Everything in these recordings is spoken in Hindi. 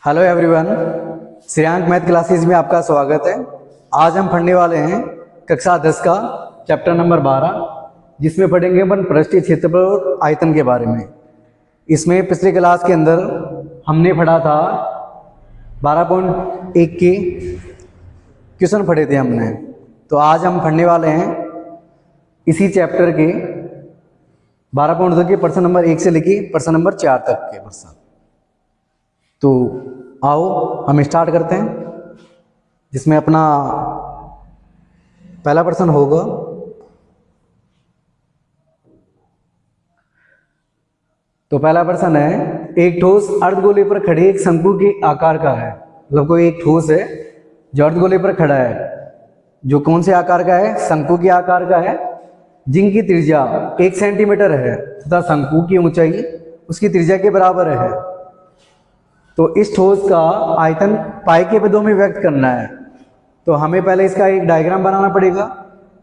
Hello everyone, Shreyank math classes में आपका स्वागत है। आज हम पढ़ने वाले हैं कक्षा 10 का चैप्टर नंबर 12, जिसमें पढ़ेंगे अपन पृष्ठीय क्षेत्रफल और आयतन के बारे में। इसमें पिछले क्लास के अंदर हमने पढ़ा था 12.1 के क्वेश्चन पढ़े थे हमने। तो आज हम पढ़ने वाले हैं इसी चैप्टर के 12.2 के प्रश्न नंबर 1 से लेके प्रश्न नंबर 4 तक के प्रश्न। तो आओ हम स्टार्ट करते हैं, जिसमें अपना पहला प्रश्न होगा। तो पहला प्रश्न है, एक ठोस अर्धगोले पर खड़े एक शंकु के आकार का है। मतलब कोई एक ठोस है जो अर्धगोले पर खड़ा है, जो कौन से आकार का है? शंकु के आकार का है, जिनकी त्रिज्या 1 सेंटीमीटर है तथा शंकु की ऊंचाई उसकी त्रिज्या के बराबर है। तो इस ठोस का आयतन पाई के पदों में व्यक्त करना है। तो हमें पहले इसका एक डायग्राम बनाना पड़ेगा।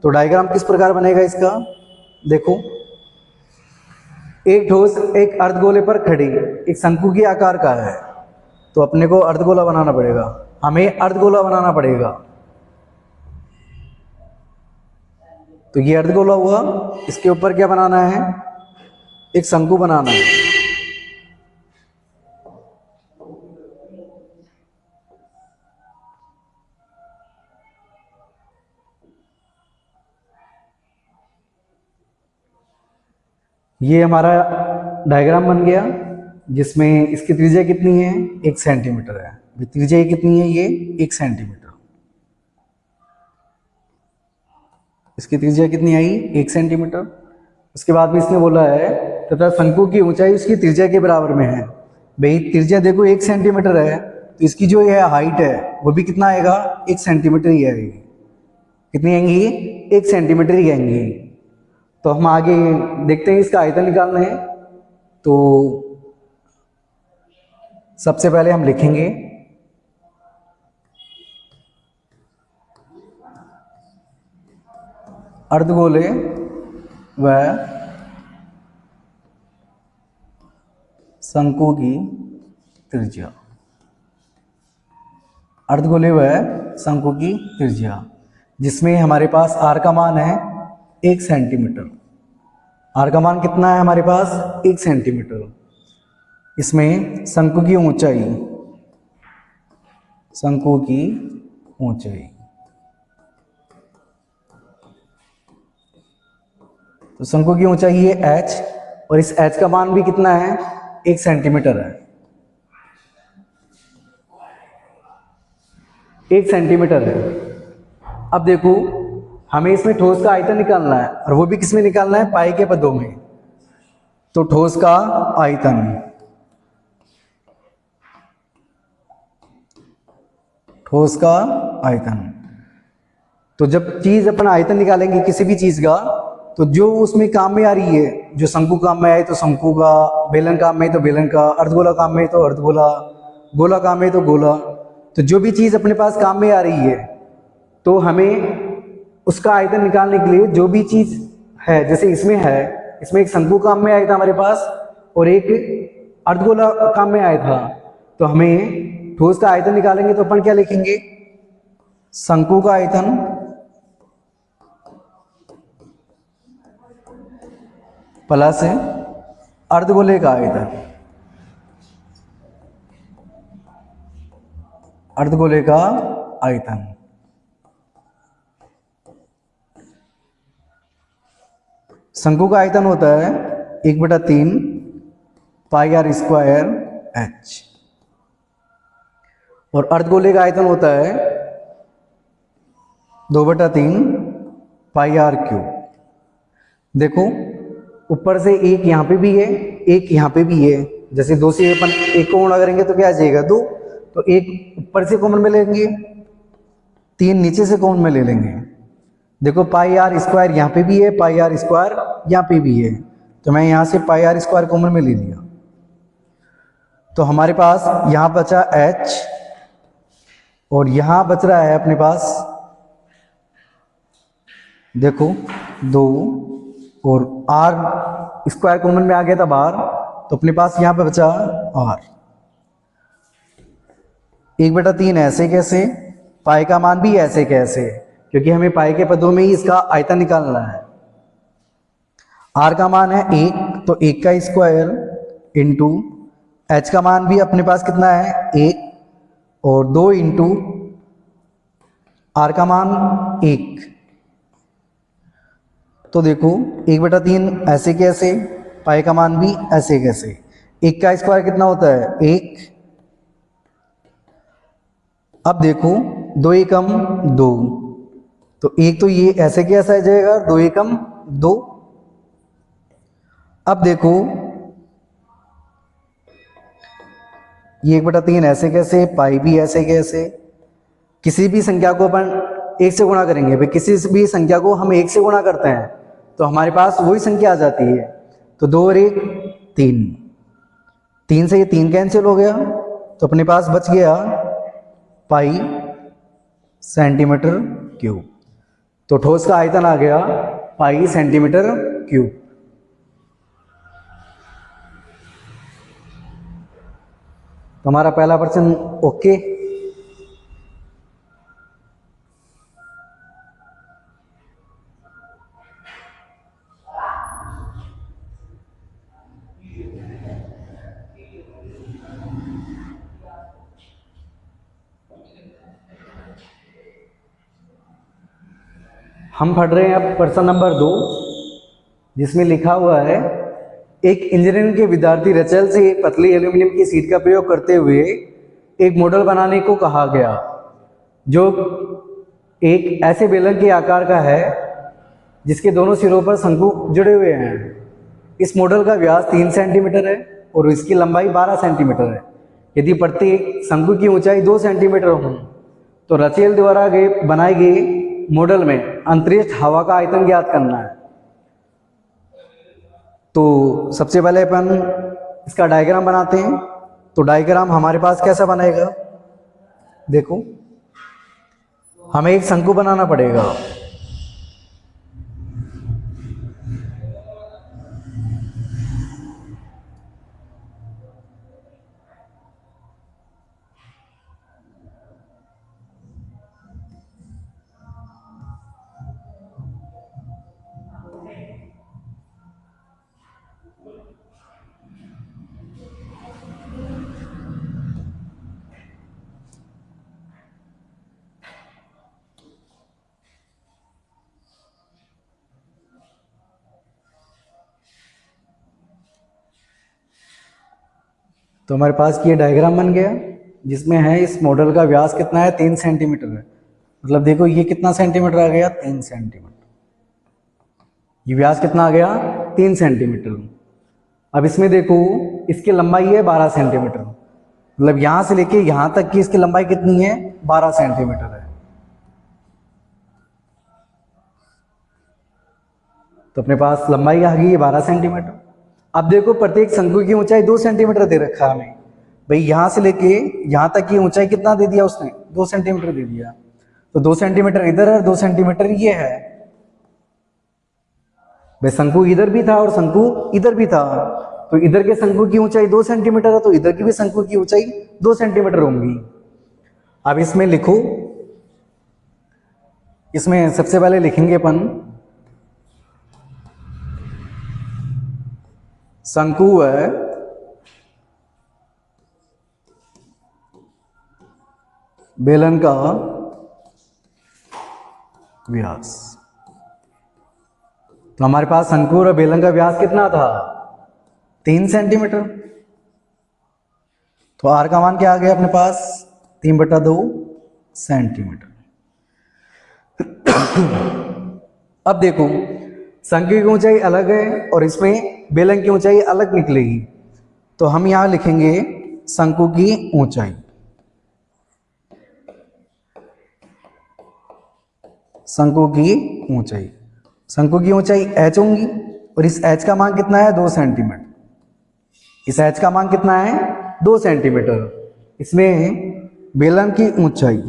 तो डायग्राम किस प्रकार बनेगा इसका? देखो, एक ठोस एक अर्धगोले पर खड़ी एक शंकु के आकार का है। तो अपने को अर्धगोला बनाना पड़ेगा, हमें अर्धगोला बनाना पड़ेगा। तो ये अर्धगोला हुआ, इसके ऊपर क्या बनाना है? एक शंकु बनाना है। ये हमारा डायग्राम बन गया, जिसमें इसकी त्रिज्या कितनी है? 1 सेंटीमीटर है। त्रिज्या कितनी है? ये 1 सेंटीमीटर। इसकी त्रिज्या कितनी आई? 1 सेंटीमीटर। उसके बाद में इसने बोला है तथा शंकु की ऊंचाई उसकी त्रिज्या के बराबर में है। भाई त्रिज्या देखो 1 सेंटीमीटर है, तो इसकी जो है हाइट है वो भी कितना आएगा? 1 सेंटीमीटर ही आएगी। कितनी आएंगी? 1 सेंटीमीटर ही आएंगी। तो हम आगे देखते हैं, इसका आयतन निकालना है। तो सबसे पहले हम लिखेंगे अर्धगोले व शंकु की त्रिज्या। अर्धगोले व शंकु की त्रिज्या, जिसमें हमारे पास आर का मान है 1 सेंटीमीटर। आर का मान कितना है हमारे पास? 1 सेंटीमीटर। इसमें शंकु की ऊंचाई, शंकु की ऊंचाई, तो शंकु की ऊंचाई है h, और इस h का मान भी कितना है? 1 सेंटीमीटर है। 1 सेंटीमीटर है। अब देखो, हमें इसमें ठोस का आयतन निकालना है, और वो भी किसमें निकालना है? पाई के पदों में। तो ठोस का आयतन, ठोस का आयतन। तो जब चीज अपन आयतन निकालेंगे किसी भी चीज का, तो जो उसमें काम में आ रही है, जो शंकु काम में आए तो शंकु का, बेलन काम में तो बेलन का, अर्धगोला काम में तो अर्धगोला, गोला काम में तो गोला। तो जो भी चीज अपने पास काम में आ रही है, तो हमें उसका आयतन निकालने के लिए जो भी चीज है, जैसे इसमें है, इसमें एक शंकु काम में आया था हमारे पास और एक अर्धगोला काम में आया था। तो हमें ठोस का आयतन निकालेंगे तो अपन क्या लिखेंगे? शंकु का आयतन प्लस अर्धगोले का आयतन, अर्धगोले का आयतन। शंकु का आयतन होता है 1/3 पाई आर स्क्वायर h, और अर्धगोले का आयतन होता है 2/3 पाई आर क्यूब। देखो, ऊपर से एक यहाँ पे भी है, एक यहाँ पे भी है। जैसे 2 से अपन एक को गुणा करेंगे तो क्या आ जाएगा? 2। तो एक ऊपर से कॉमन में ले लेंगे, 3 नीचे से कॉमन में ले लेंगे। देखो, पाई आर स्क्वायर यहाँ पे भी है, पाई आर स्क्वायर यहाँ पे भी है। तो मैं यहाँ से पाई आर स्क्वायर कॉमन में ले लिया। तो हमारे पास यहाँ बचा h, और यहाँ बच रहा है अपने पास, देखो 2, और r स्क्वायर कॉमन में आ गया था बाहर, तो अपने पास यहाँ पे बचा r। 1/3 ऐसे कैसे, पाई का मान भी ऐसे कैसे, क्योंकि हमें पाई के पदों में ही इसका आयतन निकालना है। आर का मान है 1, तो 1 का स्क्वायर इंटू एच का मान भी अपने पास कितना है 1 और 2 इंटू आर का मान 1। तो देखो 1/3 ऐसे कैसे, पाई का मान भी ऐसे कैसे। 1 का स्क्वायर कितना होता है 1। अब देखो 2 एकम 2, तो एक तो ये ऐसे कैसा आ जाएगा 2 एकम 2। अब देखो ये 1/3 ऐसे कैसे, पाई भी ऐसे कैसे। किसी भी संख्या को अपन 1 से गुणा करेंगे, भाई किसी भी संख्या को हम 1 से गुणा करते हैं तो हमारे पास वही संख्या आ जाती है। तो 2 और 1 3, 3 से ये 3 कैंसिल हो गया, तो अपने पास बच गया पाई सेंटीमीटर क्यूब। तो ठोस का आयतन आ गया पाई सेंटीमीटर क्यूब। तो हमारा पहला प्रश्न ओके। हम पढ़ रहे हैं अब प्रश्न नंबर 2, जिसमें लिखा हुआ है एक इंजीनियरिंग के विद्यार्थी रचेल से पतली एल्यूमिनियम की शीट का प्रयोग करते हुए एक मॉडल बनाने को कहा गया, जो एक ऐसे बेलन के आकार का है जिसके दोनों सिरों पर शंकु जुड़े हुए हैं। इस मॉडल का व्यास 3 सेंटीमीटर है और इसकी लंबाई 12 सेंटीमीटर है। यदि प्रत्येक शंकु की ऊंचाई 2 सेंटीमीटर हो तो रचेल द्वारा बनाए गए मॉडल में अंतरिक्ष हवा का आयतन ज्ञात करना है। तो सबसे पहले अपन इसका डायग्राम बनाते हैं। तो डायग्राम हमारे पास कैसा बनेगा, देखो हमें एक शंकु बनाना पड़ेगा। तो हमारे पास ये डायग्राम बन गया, जिसमें है इस मॉडल का व्यास कितना है 3 सेंटीमीटर है। मतलब देखो ये कितना सेंटीमीटर आ गया 3 सेंटीमीटर। ये व्यास कितना आ गया 3 सेंटीमीटर। अब इसमें देखो इसकी लंबाई है 12 सेंटीमीटर, मतलब यहां से लेके यहां तक की इसकी लंबाई कितनी है 12 सेंटीमीटर है। तो अपने पास लंबाई आ गई है 12 सेंटीमीटर। अब देखो प्रत्येक शंकु की ऊंचाई 2 सेंटीमीटर दे रखा है हमें, भाई यहां से लेके यहां तक की ऊंचाई कितना दे दिया उसने 2 सेंटीमीटर दे दिया। तो 2 सेंटीमीटर इधर है, 2 सेंटीमीटर ये है। भाई शंकु इधर भी था और शंकु इधर भी था, तो इधर के शंकु की ऊंचाई 2 सेंटीमीटर है, तो इधर की भी शंकु की ऊंचाई 2 सेंटीमीटर होंगी। अब इसमें लिखो, इसमें सबसे पहले लिखेंगे अपन शंकु है बेलन का व्यास। तो हमारे पास शंकु और बेलन का व्यास कितना था 3 सेंटीमीटर। तो आर का मान क्या आ गया अपने पास 3/2 सेंटीमीटर। अब देखो शंकु की ऊंचाई अलग है और इसमें बेलन की ऊंचाई अलग निकलेगी, तो हम यहां लिखेंगे शंकु की ऊंचाई। शंकु की ऊंचाई, शंकु की ऊंचाई h होंगी और इस h का मान कितना है 2 सेंटीमीटर। इस h का मान कितना है 2 सेंटीमीटर। इसमें बेलन की ऊंचाई,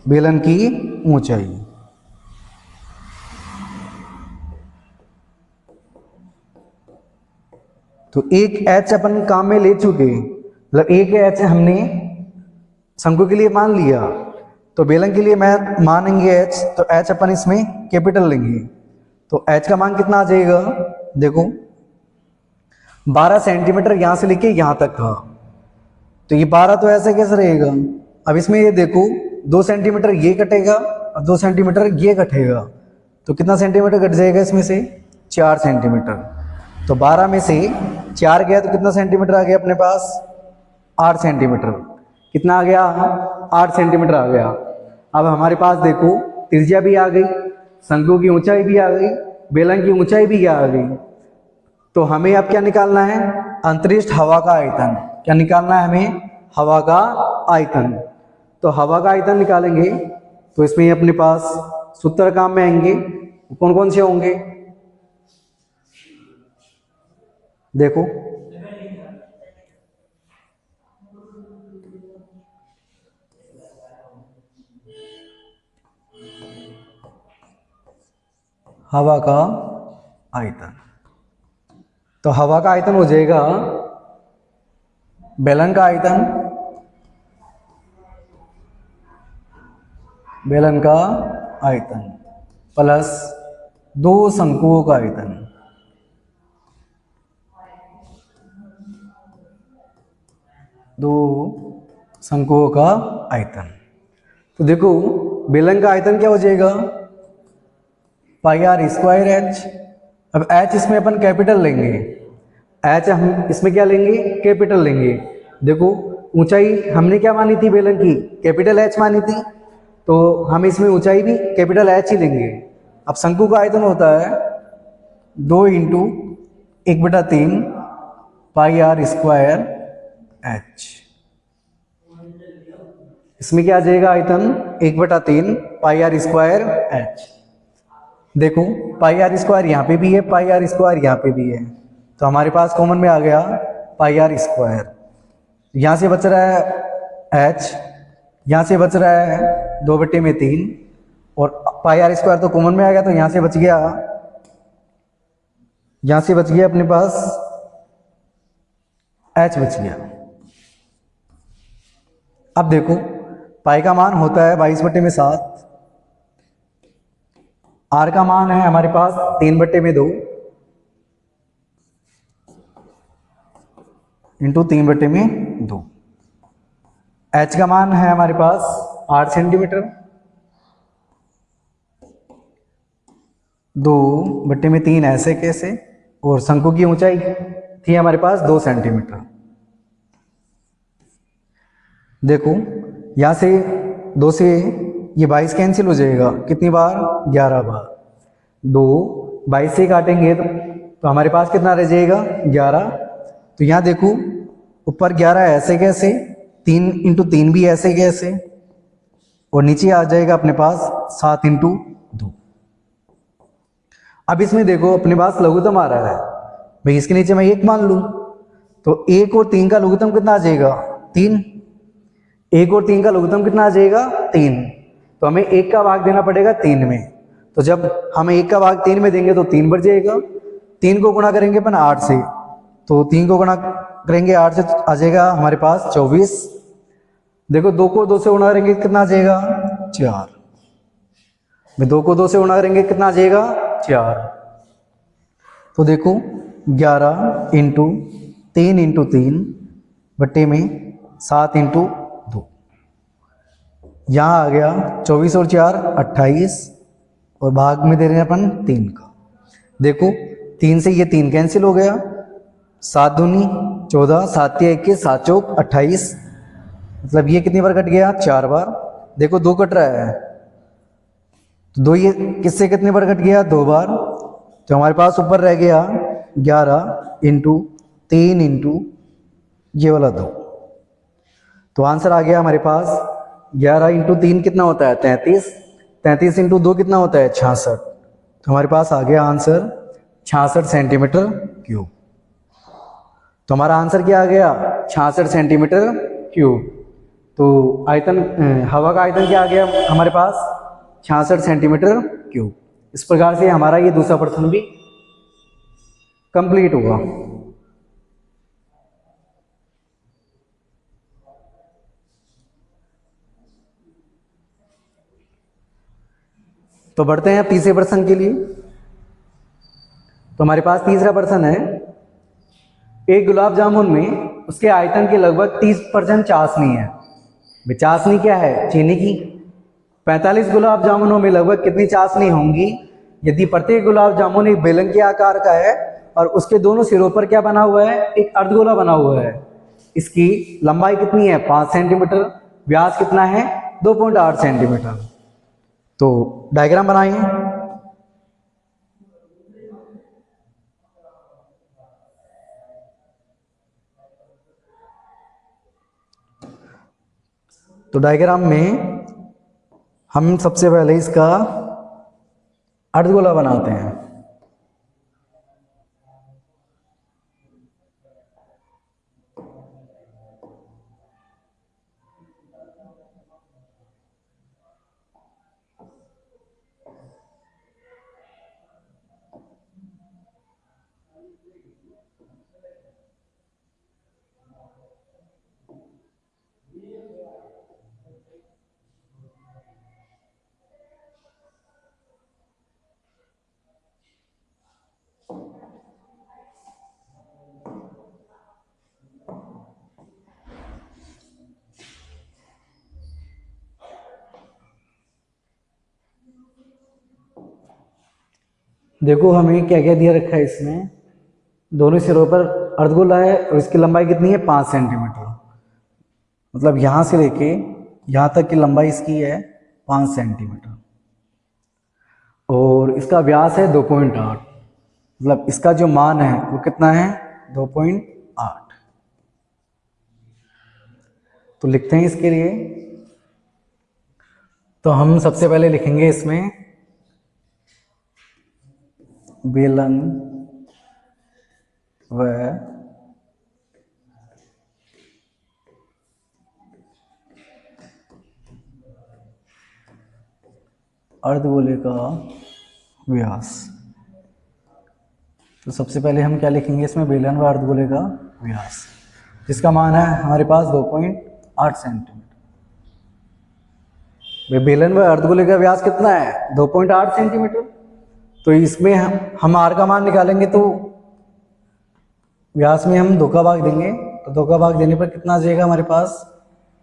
बेलन की ऊंचाई तो एक एच अपन काम में ले चुके, मतलब एक एच हमने शंकु के लिए मान लिया, तो बेलन के लिए मैं मानेंगे एच, तो एच अपन इसमें कैपिटल लेंगे। तो एच का मान कितना आ जाएगा, देखो 12 सेंटीमीटर यहां से लेके यहां तक था, तो ये 12 तो ऐसे कैसे रहेगा। अब इसमें ये देखो 2 सेंटीमीटर ये कटेगा और 2 सेंटीमीटर ये कटेगा, तो कितना सेंटीमीटर कट जाएगा इसमें से, 4 सेंटीमीटर। तो 12 में से 4 गया तो कितना सेंटीमीटर आ गया अपने पास, 8 सेंटीमीटर। कितना आ गया, 8 सेंटीमीटर आ गया। अब हमारे पास देखो त्रिज्या भी आ गई, शंकु की ऊंचाई भी आ गई, बेलन की ऊंचाई भी क्या आ गई। तो हमें अब क्या निकालना है, अंतरिक्ष हवा का आयतन। क्या निकालना है हमें, हवा का आयतन। तो हवा का आयतन निकालेंगे तो इसमें अपने पास सूत्र काम में आएंगे, कौन कौन से होंगे, देखो हवा का आयतन। तो हवा का आयतन हो जाएगा बेलन का आयतन, बेलन का आयतन प्लस 2 शंकुओं का आयतन, दो शंकुओं का आयतन। तो देखो बेलन का आयतन क्या हो जाएगा, पाई आर स्क्वायर एच। अब एच इसमें अपन कैपिटल लेंगे, एच हम इसमें क्या लेंगे, कैपिटल लेंगे। देखो ऊंचाई हमने क्या मानी थी बेलन की, कैपिटल एच मानी थी, तो हम इसमें ऊंचाई भी कैपिटल एच ही लेंगे। अब शंकु का आयतन होता है 2 into 1/3 pi r square h. इसमें क्या आ जाएगा आयतन, 1/3 पाई आर स्क्वायर एच। देखो पाई आर स्क्वायर यहाँ पे भी है, पाई आर स्क्वायर यहाँ पे भी है, तो हमारे पास कॉमन में आ गया पाई आर स्क्वायर। यहाँ से बच रहा है एच, यहाँ से बच रहा है 2/3 और पाई आर स्क्वायर तो कॉमन में आ गया, तो यहाँ से बच गया, यहाँ से बच गया अपने पास एच बच गया। अब देखो पाई का मान होता है 22/7, आर का मान है हमारे पास 3/2 इंटू 3/2। एच का मान है हमारे पास 8 सेंटीमीटर, 2/3 ऐसे कैसे, और शंकु की ऊंचाई थी हमारे पास 2 सेंटीमीटर। देखो यहां से 2 से ये 22 कैंसिल हो जाएगा, कितनी बार, 11 बार। 2 22 से काटेंगे तो हमारे पास कितना रह जाएगा, 11। तो यहाँ देखो ऊपर 11 ऐसे कैसे, 3 इंटू 3 भी ऐसे कैसे, और नीचे आ जाएगा अपने पास 7 इंटू 2। अब इसमें देखो अपने पास लघुत्तम आ रहा है भाई, इसके नीचे मैं 1 मान लूं, तो 1 और 3 का लघुत्तम कितना आ जाएगा, 3। 1 और 3 का लघुत्तम कितना आ जाएगा, 3। तो हमें 1 का भाग देना पड़ेगा 3 में, तो जब हम 1 का भाग 3 में देंगे तो 3 बढ़ जाएगा। 3 को गुणा करेंगे अपन 8 से, तो 3 को गुणा करेंगे 8 से, आ जाएगा हमारे पास 24। देखो 2 को 2 से गुणा करेंगे कितना आ जाएगा, 4। मैं 2 को 2 से गुणा करेंगे कितना आ जाएगा, 4। तो देखो 11 इंटू 3 इंटू 3 बट्टे में 7 इंटू 2, यहाँ आ गया 24 और 4 28, और भाग में दे रहे हैं अपन 3 का। देखो 3 से ये 3 कैंसिल हो गया, 7 दूनी 14, 7 तिया 21, 7 चौक 28, मतलब ये कितनी बार कट गया, 4 बार। देखो 2 कट रहा है, तो 2 ये किससे कितनी बार कट गया, 2 बार। तो हमारे पास ऊपर रह गया 11 इंटू 3 इंटू ये वाला 2। तो आंसर आ गया हमारे पास 11 इंटू 3 कितना होता है, 33। 33 इंटू 2 कितना होता है, 66। तो हमारे पास आ गया आंसर 66 सेंटीमीटर क्यूब। तो हमारा आंसर क्या आ गया, 66 सेंटीमीटर क्यूब। तो आयतन, हवा का आयतन क्या आ गया हमारे पास, 66 सेंटीमीटर क्यूब। इस प्रकार से हमारा ये दूसरा प्रश्न भी कंप्लीट हुआ। तो बढ़ते हैं तीसरे प्रश्न के लिए। तो हमारे पास तीसरा प्रश्न है, एक गुलाब जामुन में उसके आयतन के लगभग 30% चाशनी है। चाशनी क्या है? चीनी की। 45 गुलाब जामुनों में लगभग कितनी चाशनी होंगी यदि प्रत्येक गुलाब जामुन एक बेलन के आकार का है और उसके दोनों सिरों पर क्या बना हुआ है? एक अर्धगोला बना हुआ है। इसकी लंबाई कितनी है? 5 सेंटीमीटर। व्यास कितना है? 2.8 सेंटीमीटर। तो डायग्राम बनाइए। तो डायग्राम में हम सबसे पहले इसका अर्धगोला बनाते हैं। देखो हमें क्या क्या दिया रखा है इसमें। दोनों सिरों पर अर्धगोला है और इसकी लंबाई कितनी है? 5 सेंटीमीटर। मतलब यहां से लेके यहां तक की लंबाई इसकी है 5 सेंटीमीटर और इसका व्यास है 2.8। मतलब इसका जो मान है वो कितना है? 2.8। तो लिखते हैं इसके लिए। तो हम सबसे पहले लिखेंगे इसमें बेलन व अर्धगोले का व्यास। तो सबसे पहले हम क्या लिखेंगे इसमें? बेलन व अर्धगोले का व्यास, जिसका मान है हमारे पास 2.8 सेंटीमीटर। बेलन व अर्धगोले का व्यास कितना है? 2.8 सेंटीमीटर। तो इसमें हम आर का मान निकालेंगे तो व्यास में हम 2 का भाग देंगे। तो 2 का भाग देने पर कितना आ जाएगा हमारे पास?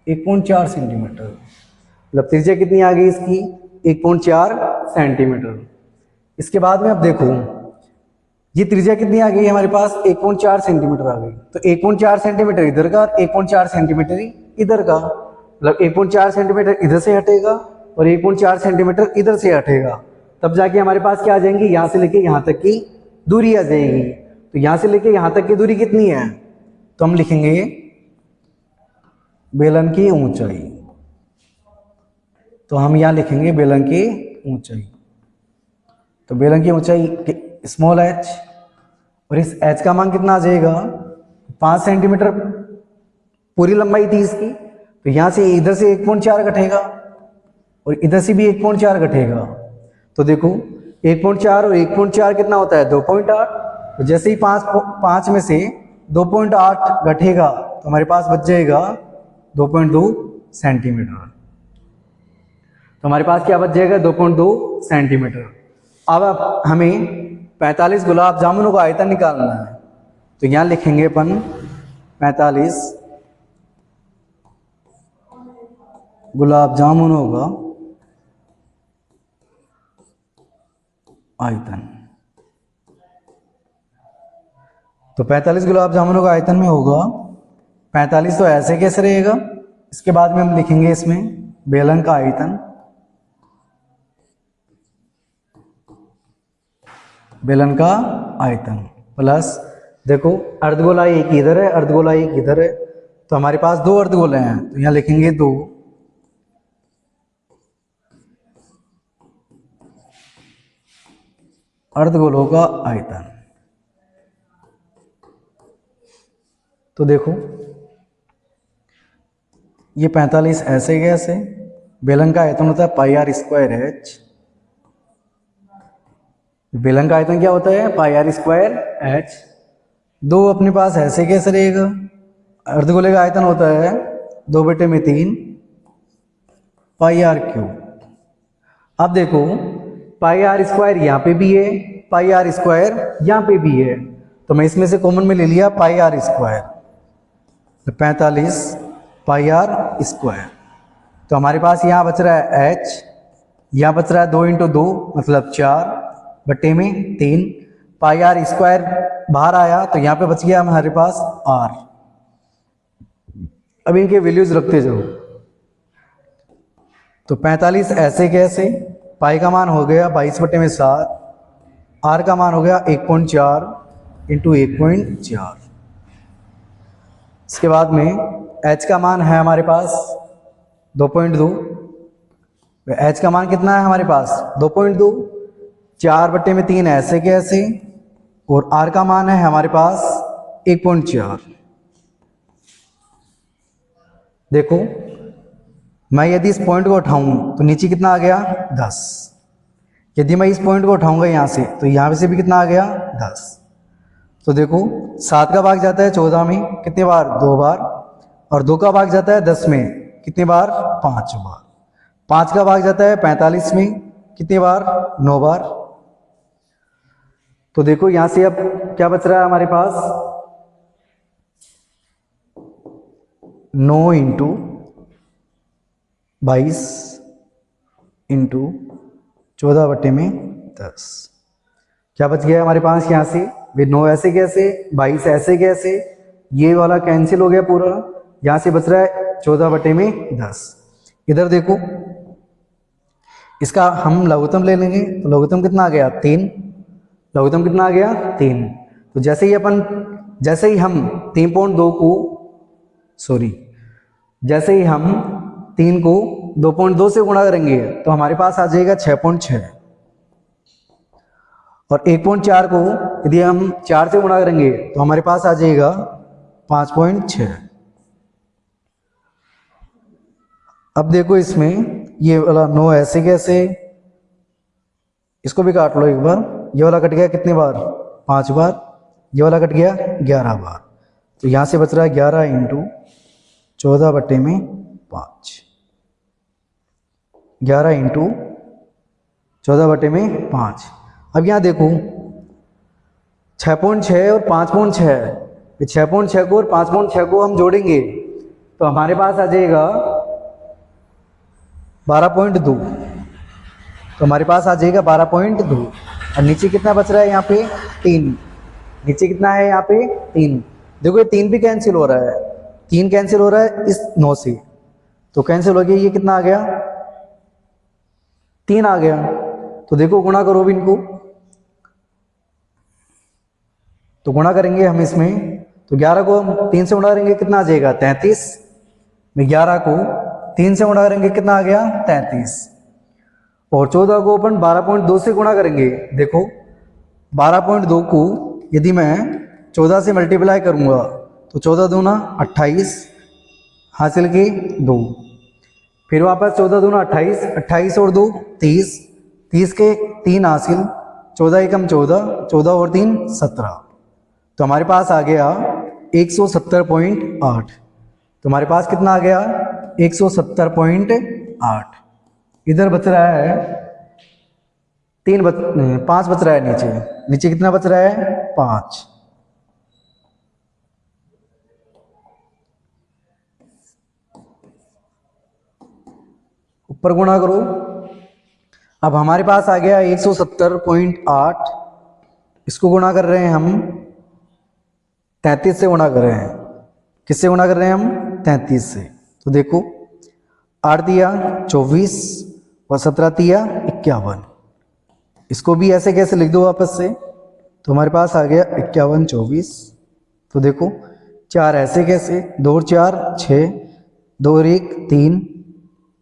1.4 सेंटीमीटर। मतलब त्रिज्या कितनी आ गई इसकी? 1.4 सेंटीमीटर। इसके बाद में अब देखो ये त्रिज्या कितनी आ गई हमारे पास? 1.4 सेंटीमीटर आ गई। तो 1.4 सेंटीमीटर इधर का और 1.4 सेंटीमीटर इधर का। मतलब 1.4 सेंटीमीटर इधर से हटेगा और 1.4 सेंटीमीटर इधर से हटेगा। तब जाके हमारे पास क्या आ जाएंगी? यहां से लेके यहां तक की दूरी आ जाएगी। तो यहां से लेके यहां तक की दूरी कितनी है? तो हम लिखेंगे बेलन की ऊंचाई। तो हम यहां लिखेंगे बेलन की ऊंचाई। तो बेलन की ऊंचाई स्मॉल h और इस h का मान कितना आ जाएगा? 5 सेंटीमीटर पूरी लंबाई थी इसकी। तो यहां से इधर से 1.4 घटेगा और इधर से भी 1.4 घटेगा। तो देखो 1.4 और 1.4 कितना होता है? 2.8। तो जैसे ही 5 में से 2.8 घटेगा तो हमारे पास बच जाएगा 2.2 सेंटीमीटर। तो हमारे पास क्या बच जाएगा? 2.2 सेंटीमीटर। अब हमें 45 गुलाब जामुनों का आयतन निकालना है। तो यहां लिखेंगे अपन 45 गुलाब जामुनों का आयतन। तो 45 गुलाब जामुनों का आयतन में होगा 45। तो ऐसे कैसे रहेगा? इसके बाद में हम लिखेंगे इसमें बेलन का आयतन। बेलन का आयतन प्लस देखो अर्धगोला एक इधर है, अर्धगोला एक इधर है। तो हमारे पास 2 अर्धगोले हैं। तो यहां लिखेंगे 2 अर्धगोलों का आयतन। तो देखो ये 45 ऐसे कैसे? बेलन का आयतन होता है पाई आर स्क्वायर एच। बेलन का आयतन क्या होता है? पाई आर स्क्वायर एच। 2 अपने पास ऐसे कैसे रहेगा? अर्धगोले का आयतन होता है 2/3 पाई आर क्यूब। अब देखो पाई आर स्क्वायर यहाँ पे भी है, पाई आर स्क्वायर यहाँ पे भी है, तो मैं इसमें से कॉमन में ले लिया pi r square, 45 pi r square. तो हमारे पास यहाँ बच रहा है h, यहाँ बच रहा है 2 × 2 मतलब 4/3, पाई आर स्क्वायर बाहर आया तो यहाँ पे बच गया हमारे पास r। अब इनके वैल्यूज रखते जाओ, तो 45 ऐसे कैसे, पाई का मान हो गया 22/7, r का मान हो गया 1.4 × 1.4। इसके बाद में h का मान है हमारे पास 2.2, h का मान कितना है हमारे पास 2.2, 4/3 ऐसे के ऐसे, और r का मान है हमारे पास 1.4। देखो मैं यदि इस पॉइंट को उठाऊं तो नीचे कितना आ गया 10, यदि मैं इस पॉइंट को उठाऊंगा यहाँ से तो यहाँ से भी कितना आ गया 10। तो देखो 7 का भाग जाता है 14 में कितने बार, 2 बार, और 2 का भाग जाता है 10 में कितने बार, 5 बार, 5 का भाग जाता है 45 में कितने बार, 9 बार। तो देखो यहां से अब क्या बच रहा है हमारे पास, 9 × 22 × 14/10। क्या बच गया हमारे पास यहाँ से, वे 9 ऐसे कैसे, 22 ऐसे कैसे, ये वाला कैंसिल हो गया पूरा, यहाँ से बच रहा है 14/10। इधर देखो इसका हम लघुत्तम ले लेंगे, तो लघुत्तम कितना आ गया 3, लघुत्तम कितना आ गया 3। तो जैसे ही हम 3.2 को जैसे ही हम 3 को 2.2 से गुणा करेंगे तो हमारे पास आ जाएगा 6.6, और 1.4 को यदि हम 4 से गुणा करेंगे तो हमारे पास आ जाएगा 5.6। अब देखो इसमें ये वाला 9 ऐसे कैसे, इसको भी काट लो एक बार, ये वाला कट गया कितने बार, 5 बार, ये वाला कट गया 11 बार, तो यहाँ से बच रहा है 11 × 14/5, 11 × 14/5। अब यहाँ देखो 6.6 और 5.6, 6.6 को और 5.6 को हम जोड़ेंगे तो हमारे पास आ जाएगा 12.2, तो हमारे पास आ जाएगा 12.2। और नीचे कितना बच रहा है यहाँ पे 3, नीचे कितना है यहाँ पे 3। देखो ये 3 भी कैंसिल हो रहा है, 3 कैंसिल हो रहा है इस 9 से, तो कैंसिल हो गया, ये कितना आ गया 3 आ गया। तो देखो गुणा करो भी इनको, तो गुणा करेंगे हम इसमें, तो 11 को हम 3 से गुणा करेंगे कितना आ जाएगा 33, में 11 को 3 से गुणा करेंगे कितना आ गया 33, और 14 को अपन 12.2 से गुणा करेंगे। देखो 12.2 को यदि मैं 14 से मल्टीप्लाई करूंगा तो 14 दूना 28 हासिल के 2, फिर वापस 14 दूना 28, 28 और 2 30, 30 के 3 हासिल, 14 एकम 14, 14 और 3 17, तो हमारे पास आ गया 170.8। तो हमारे पास कितना आ गया 170.8। इधर बच रहा है 5 बच रहा है, नीचे कितना बच रहा है 5। ऊपर गुणा करो, अब हमारे पास आ गया 170.8, इसको गुणा कर रहे हैं हम 33 से गुणा कर रहे हैं, किससे गुणा कर रहे हैं हम 33 से। तो देखो 8 दिया 24 और 17 दिया 51, इसको भी ऐसे कैसे लिख दो वापस से, तो हमारे पास आ गया 51 24। तो देखो 4 ऐसे कैसे, 2 और 4 6, 2 और 1 3,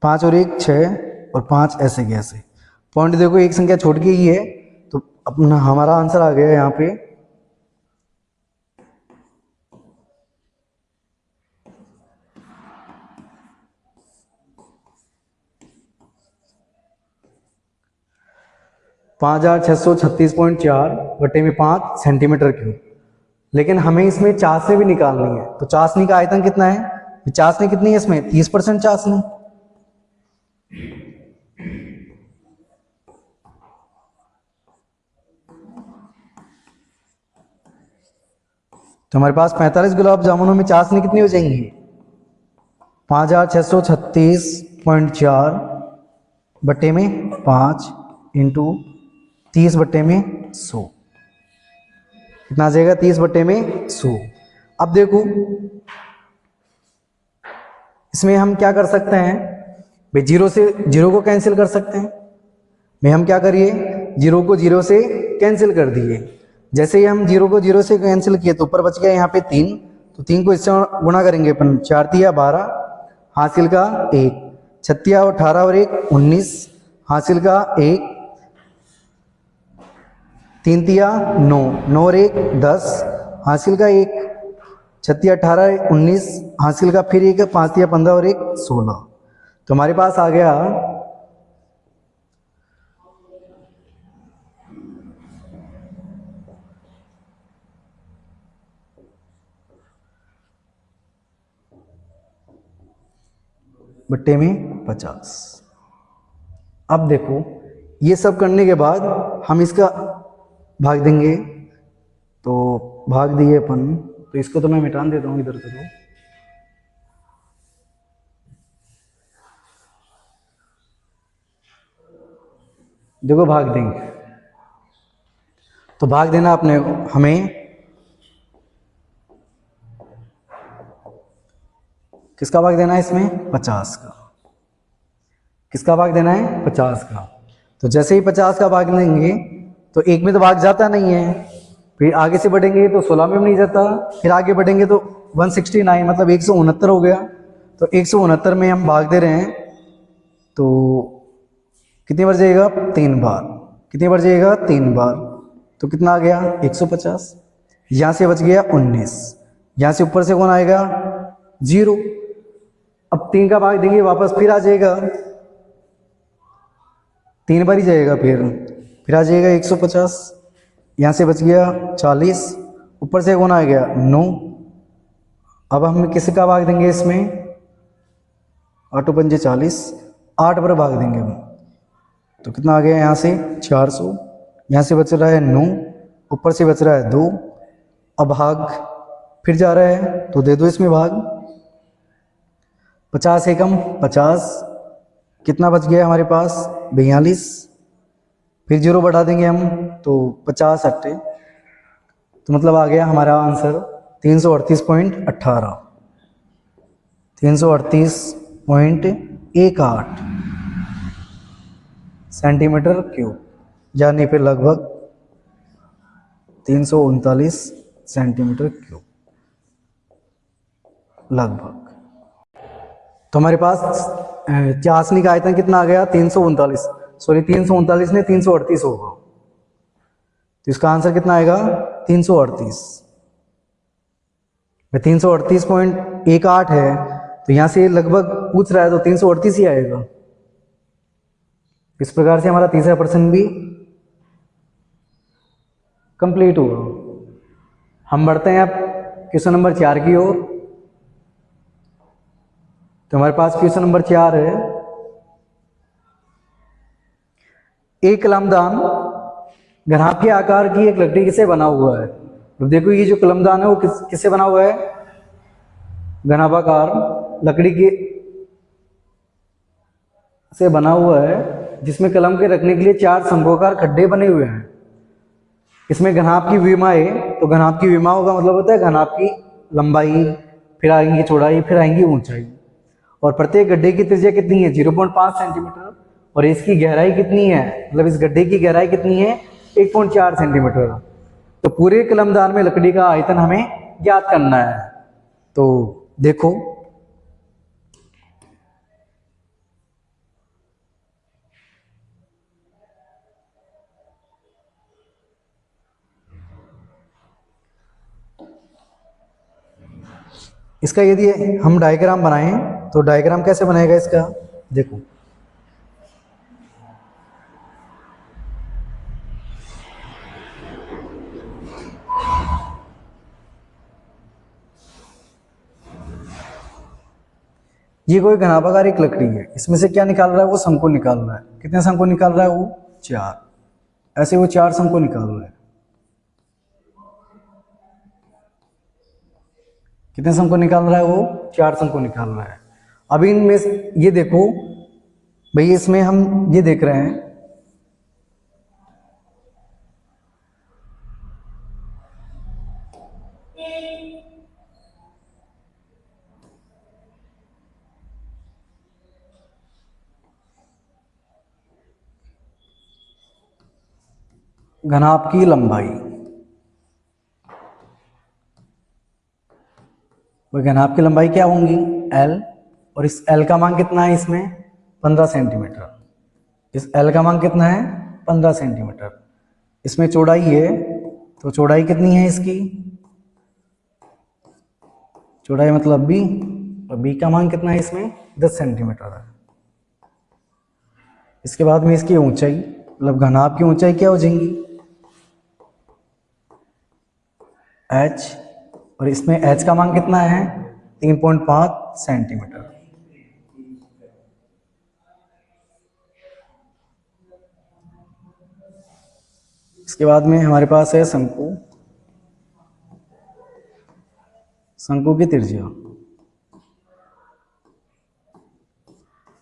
5 और 1 6, और 5 ऐसे कैसे। पॉइंट देखो एक संख्या छोड़ के ही है, तो अपना हमारा आंसर आ गया यहाँ पे 5636.4/5 सेंटीमीटर क्यूब। लेकिन हमें इसमें चाशनी भी निकालनी है, तो चाशनी का आयतन कितना है, चाशनी कितनी है इसमें 30% चाशनी, तो हमारे पास 45 गुलाब जामुनों में चाशनी कितनी हो जाएंगी? 5636.4 बट्टे में 5 इंटू 30 बट्टे में 100, कितना आ जाएगा? 30 बट्टे में 100। अब देखो इसमें हम क्या कर सकते हैं भाई, जीरो से जीरो को कैंसिल कर सकते हैं भाई। हम क्या करिए, जीरो को जीरो से कैंसिल कर दिए। जैसे ही हम जीरो को जीरो से कैंसिल किए तो ऊपर बच गया यहाँ पे 3, तो 3 को इससे गुणा करेंगे अपन, 4 तिया 12 हासिल का 1, 6 तिया 18 और 1 19 हासिल का 1, 3 तिया 9, 9 और 1 10 हासिल का 1, 6 तिया 18 19 हासिल का फिर 1, 5 तिया 15 और 1 16। तो हमारे पास आ गया बट्टे में 50। अब देखो ये सब करने के बाद हम इसका भाग देंगे, तो भाग दिए अपन, तो इसको तो मैं मिटा देता हूँ इधर से। तो देखो भाग देंगे, तो भाग देना अपने हमें किसका भाग देना है इसमें? 50 का। किसका भाग देना है? 50 का। तो जैसे ही 50 का भाग देंगे तो एक में तो भाग जाता नहीं है, फिर आगे से बढ़ेंगे तो 16 में भी नहीं जाता, फिर आगे बढ़ेंगे तो 169 मतलब 169 हो गया। तो 169 में हम भाग दे रहे हैं, तो कितनी बार जाएगा? 3 बार। कितनी बार जाएगा? 3 बार। तो कितना आ गया? 150। यहाँ से बच गया 19, यहाँ से ऊपर से कौन आएगा? 0। अब 3 का भाग देंगे वापस, फिर आ जाएगा 3 बार ही जाएगा, फिर आ जाएगा 150। यहाँ से बच गया 40, ऊपर से कौन आ गया? 9। अब हम किसका भाग देंगे इसमें? 8 पंजे 40, 8 पर भाग देंगे हम, तो कितना आ गया? यहाँ से 400, यहाँ से बच रहा है 9, ऊपर से बच रहा है 2। अब भाग फिर जा रहा है, तो दे दो इसमें भाग। 50 एकम 50, कितना बच गया हमारे पास? 42। फिर 0 बढ़ा देंगे हम, तो 50 अट्टे, तो मतलब आ गया हमारा आंसर 338.18, 338.18 सेंटीमीटर क्यूब, यानी फिर लगभग 339 सेंटीमीटर क्यूब लगभग। तो हमारे पास चाशनी का आयतन कितना आ गया? 339, सॉरी 339 ने 338 होगा, तो इसका आंसर कितना आएगा? 338। 338.18 है, तो यहाँ से लगभग पूछ रहा है तो 338 ही आएगा। इस प्रकार से हमारा तीसरा प्रश्न भी कंप्लीट हुआ। हम बढ़ते हैं अब क्वेश्चन नंबर 4 की ओर। तो हमारे पास क्वेश्चन नंबर 4 है, एक कलमदान ग्राफ के आकार की एक लकड़ी से बना हुआ है। तो देखो ये जो कलमदान है वो किससे बना हुआ है? घनाभाकार लकड़ी के से बना हुआ है, जिसमें कलम के रखने के लिए 4 शंक्वाकार खड्डे बने हुए हैं। इसमें घनाभ की विमा है, तो घनाभ की विमा का मतलब होता है घनाभ की लंबाई, फिर आएंगी चौड़ाई, फिर आएंगी ऊंचाई। और प्रत्येक गड्ढे की त्रिज्या कितनी है? 0.5 सेंटीमीटर। और इसकी गहराई कितनी है? मतलब इस गड्ढे की गहराई कितनी है? 1.4 सेंटीमीटर। तो पूरे कलमदान में लकड़ी का आयतन हमें ज्ञात करना है। तो देखो इसका यदि हम डायग्राम बनाएं तो डायग्राम कैसे बनेगा इसका? देखो ये कोई घनाभाकार एक लकड़ी है, इसमें से क्या निकाल रहा है? वो शंकु निकाल रहा है। कितने शंकु निकाल रहा है वो? 4। ऐसे वो 4 शंकु निकाल रहा है। कितने शंकु निकाल रहा है वो? 4 शंकु निकाल रहा है। अभी इनमें ये देखो भाई, इसमें हम ये देख रहे हैं घनाभ की लंबाई, वह घनाभ की लंबाई क्या होंगी? L, और इस L का मान कितना है इसमें? 15 सेंटीमीटर। इस L का मान कितना है? 15 सेंटीमीटर। इसमें चौड़ाई है, तो चौड़ाई कितनी है इसकी? चौड़ाई मतलब B, और B का मान कितना है इसमें? 10 सेंटीमीटर है। इसके बाद में इसकी ऊंचाई, मतलब घनाभ की ऊंचाई क्या हो जाएंगी? H, और इसमें H का मान कितना है? 3.5 सेंटीमीटर। इसके बाद में हमारे पास है शंकु। शंकु की त्रिज्या,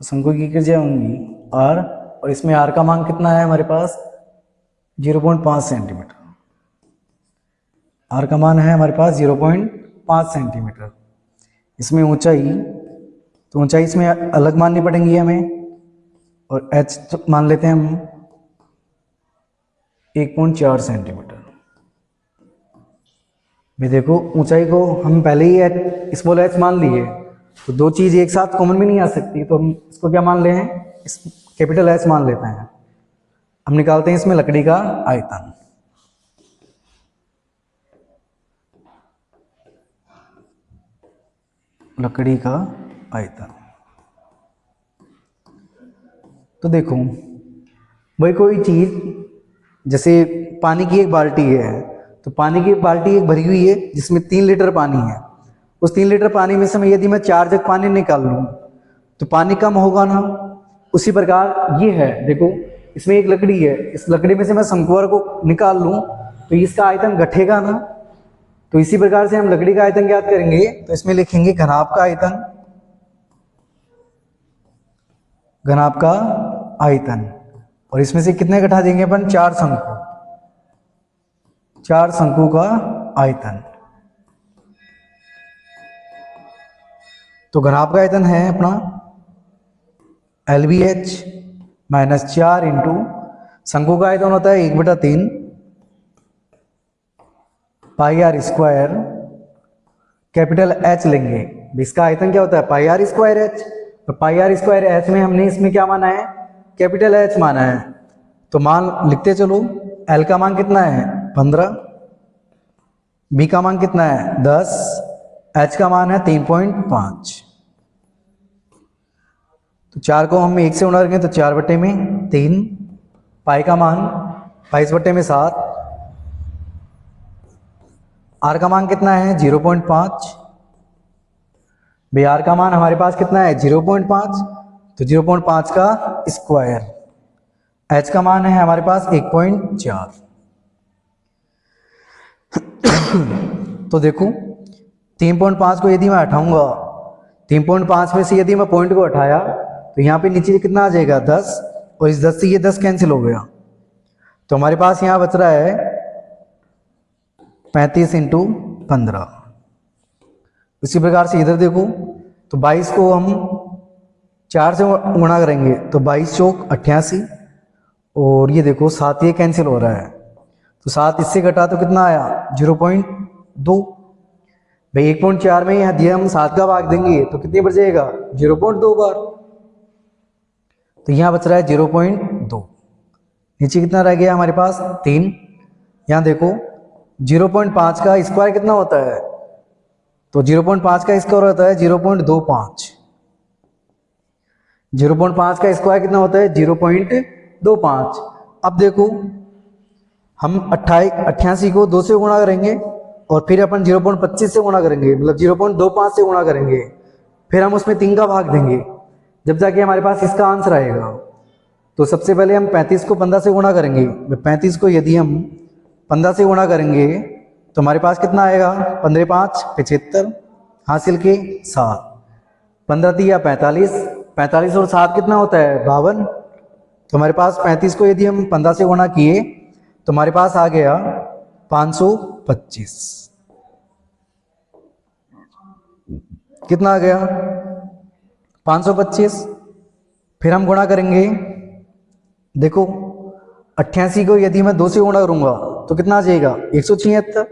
शंकु की त्रिज्या होंगी R, और इसमें R का मान कितना है हमारे पास? 0.5 सेंटीमीटर। R का मान है हमारे पास 0.5 सेंटीमीटर। इसमें ऊंचाई, तो ऊंचाई इसमें अलग माननी पड़ेंगी हमें, और H मान लेते हैं हम 1.4 सेंटीमीटर। भी देखो ऊंचाई को हम पहले ही स्मॉल h मान लिए, तो दो चीज एक साथ कॉमन में नहीं आ सकती, तो हम इसको क्या मान ले हैं? इस कैपिटल H मान लेते हैं। हम निकालते हैं इसमें लकड़ी का आयतन। लकड़ी का आयतन, तो देखो भाई कोई चीज, जैसे पानी की एक बाल्टी है, तो पानी की बाल्टी एक भरी हुई है जिसमें 3 लीटर पानी है। उस 3 लीटर पानी में से मैं यदि मैं 4 जग पानी निकाल लूं तो पानी कम होगा ना। उसी प्रकार ये है, देखो इसमें एक लकड़ी है, इस लकड़ी में से मैं शंकुआर को निकाल लूं तो इसका आयतन घटेगा ना। तो इसी प्रकार से हम लकड़ी का आयतन ज्ञात करेंगे, तो इसमें लिखेंगे घनाभ का आयतन। घनाभ का आयतन, और इसमें से कितने घटा देंगे अपन? 4 शंकु। 4 शंकु का आयतन। तो घनाभ का आयतन है अपना LBH माइनस 4 इंटू शंकु का आयतन होता है 1/3 pi r square, capital H लेंगे। इसका आयतन क्या होता है? पाई आर स्क्वायर H। तो पाई आर स्क्वायर H में हमने इसमें क्या माना है? कैपिटल H माना है। तो मान लिखते चलो, L का मान कितना है? 15, B का मान कितना है? 10, H का मान है 3.5। तो 4 को हम 1 से गुणा करेंगे तो 4/3, पाई का मान 22/7, R का मान कितना है? 0.5। भाई R का मान हमारे पास कितना है? 0.5, तो 0.5 का स्क्वायर। H का मान है हमारे पास 1.4। तो देखो 3.5 को यदि मैं हटाऊंगा, 3.5 में से यदि मैं पॉइंट को हटाया तो यहाँ पे नीचे कितना आ जाएगा? 10, और इस 10 से ये 10 कैंसिल हो गया, तो हमारे पास यहाँ बच रहा है 35 इंटू 15। उसी प्रकार से इधर देखो, तो 22 को हम 4 से गुणा करेंगे तो 22 चौक 88, और ये देखो 7 ये कैंसिल हो रहा है, तो 7 इससे घटा तो कितना आया? 0.2। भाई 1.4 में यहाँ दिया, हम 7 का भाग देंगे तो कितनी बच जाएगा? 0.2 बार। तो यहाँ बच रहा है 0.2। नीचे कितना रह गया हमारे पास? 3। यहाँ देखो 0.5 का स्क्वायर कितना होता है? तो 0.5 का स्क्वायर होता है 0.25। 0.5 का स्क्वायर कितना होता है? 0.25। अब देखो हम 88 को 2 से गुणा करेंगे और फिर अपन 0.25 से गुणा करेंगे, मतलब 0.25 से गुणा करेंगे, फिर हम उसमें 3 का भाग देंगे, जब जाके हमारे पास इसका आंसर आएगा। तो सबसे पहले हम 35 को 15 से गुणा करेंगे। 35 को यदि हम 15 से गुणा करेंगे तो हमारे पास कितना आएगा? 15 5 75, हासिल के 7, 15 दिया 45, 45 और 7 कितना होता है 52। तो हमारे पास 35 को यदि हम 15 से गुणा किए तो हमारे पास आ गया 525। कितना आ गया 525। फिर हम गुणा करेंगे, देखो 88 को यदि मैं 2 से गुणा करूंगा तो कितना आ जाएगा 176।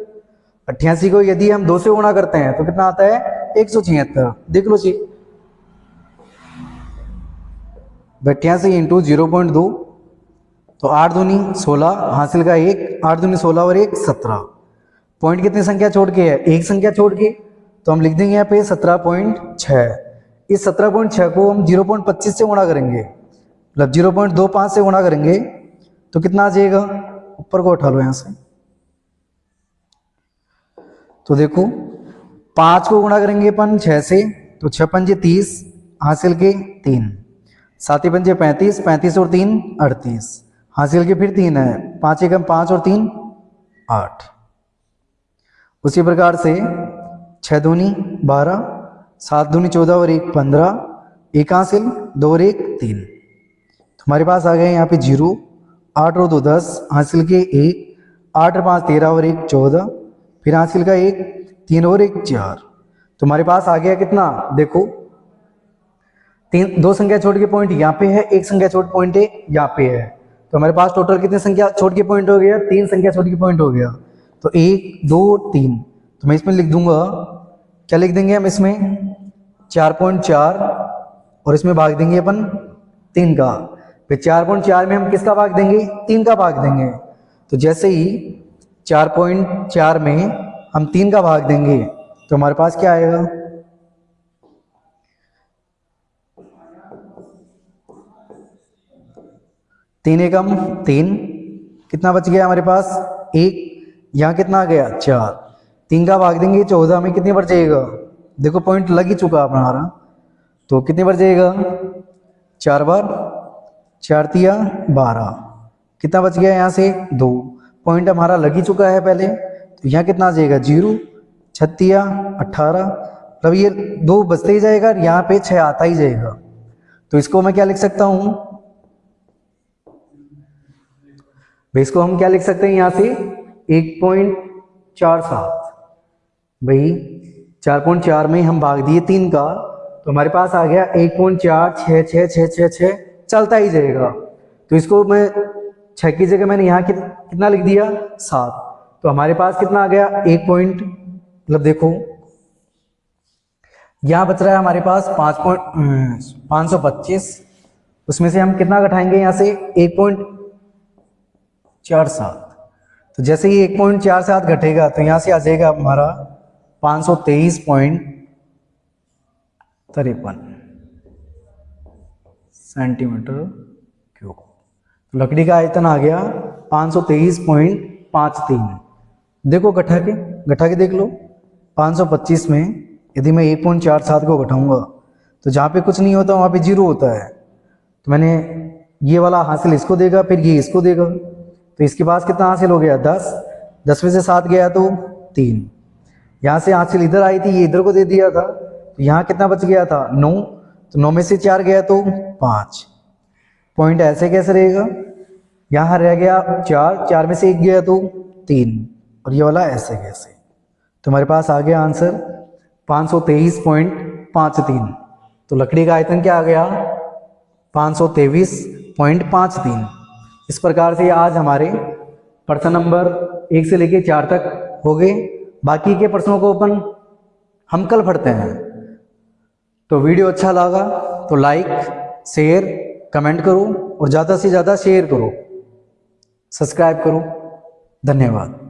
88 को यदि हम 2 से गुणा करते हैं तो कितना आता है 176। देख लो जी, 88 इंटू 0.2 तो 8 दूनी 16, हासिल का 1, 8 दूनी 16 और 1 17। पॉइंट कितनी संख्या छोड़ के है, एक संख्या छोड़ के, तो हम लिख देंगे यहाँ पे 17.6। इस 17.6 को हम 0.25 से गुणा करेंगे, मतलब 0.25 से गुणा करेंगे तो कितना आ जाएगा, ऊपर को उठा लो यहाँ से। तो देखो 5 को गुणा करेंगे अपन 6 से तो 6 पंजे 30, हासिल के 3, 7 पंजे 35, 35 और 3 38, हासिल के फिर 3 है, 5 एकम 5 और 3 8। उसी प्रकार से 6 दूनी 12, 7 दूनी 14 और 1 15, 1 हासिल 2 और 1 3। तो हमारे पास आ गए यहाँ पे 0, 8 और 2 10, हासिल के 1, 8 और 5 13 और 1 14, फिर हासिल का 1 3 और 1 4। तो हमारे पास आ गया कितना, देखो 2 संख्या छोड़ के पॉइंट यहाँ पे है, 1 संख्या छोड़ पॉइंट यहाँ पे है। तो हमारे पास टोटल कितने संख्या छोड़ के पॉइंट हो गया, 3 संख्या छोड़ के पॉइंट हो गया। तो 1 2 3, तो मैं इसमें लिख दूंगा, क्या लिख देंगे हम इसमें 4.4 और इसमें भाग देंगे अपन 3 का। फिर 4.4 में हम किसका भाग देंगे, 3 का भाग देंगे। तो जैसे ही 4.4 में हम 3 का भाग देंगे तो हमारे पास क्या आएगा, 3 एकम 3, कितना बच गया हमारे पास 1, यहाँ कितना आ गया 4, 3 का भाग देंगे 14 में कितने बढ़ जाएगा, देखो पॉइंट लग ही चुका हमारा, तो कितने बढ़ जाएगा 4 बार 4 तिया 12, कितना बच गया यहाँ से 2, पॉइंट हमारा लग ही चुका है पहले। तो यहाँ कितना आ जाएगा 0, 6 तिया 18, मतलब ये 2 बचते ही जाएगा, यहाँ पे 6 आता ही जाएगा। तो इसको मैं क्या लिख सकता हूँ, भाई इसको हम क्या लिख सकते हैं यहाँ से 1.47। भाई 4.4 में हम भाग दिए 3 का तो हमारे पास आ गया 1.46666 चलता ही जाएगा। तो इसको मैं 6 की जगह मैंने यहाँ कितना लिख दिया 7, तो हमारे पास कितना आ गया 1 पॉइंट, मतलब देखो यहाँ बच रहा है हमारे पास 525, उसमें से हम कितना घटाएंगे यहाँ से 1.47। तो जैसे ही 1.47 घटेगा तो यहाँ से आ जाएगा हमारा 523.53 सेंटीमीटर क्यूब। तो लकड़ी का आयतन आ गया 523.53। देखो घटा के देख लो, 525 में यदि मैं 1.47 को घटाऊंगा तो जहाँ पे कुछ नहीं होता वहाँ पे 0 होता है। तो मैंने ये वाला हासिल इसको देगा, फिर ये इसको देगा, तो इसके पास कितना हासिल हो गया 10, 10 में से 7 गया तो 3, यहाँ से हासिल इधर आई थी ये इधर को दे दिया था, तो यहाँ कितना बच गया था 9, तो 9 में से 4 गया तो 5। पॉइंट ऐसे कैसे रहेगा, यहाँ रह गया 4, 4 में से 1 गया तो 3, और ये वाला ऐसे कैसे। तो हमारे पास आ गया आंसर 523.53। तो लकड़ी का आयतन क्या आ गया 523.53। इस प्रकार से आज हमारे प्रश्न नंबर 1 से लेके 4 तक हो गए। बाकी के प्रश्नों को अपन हम कल पढ़ते हैं। तो वीडियो अच्छा लगा तो लाइक शेयर कमेंट करो और ज़्यादा से ज़्यादा शेयर करो, सब्सक्राइब करो। धन्यवाद।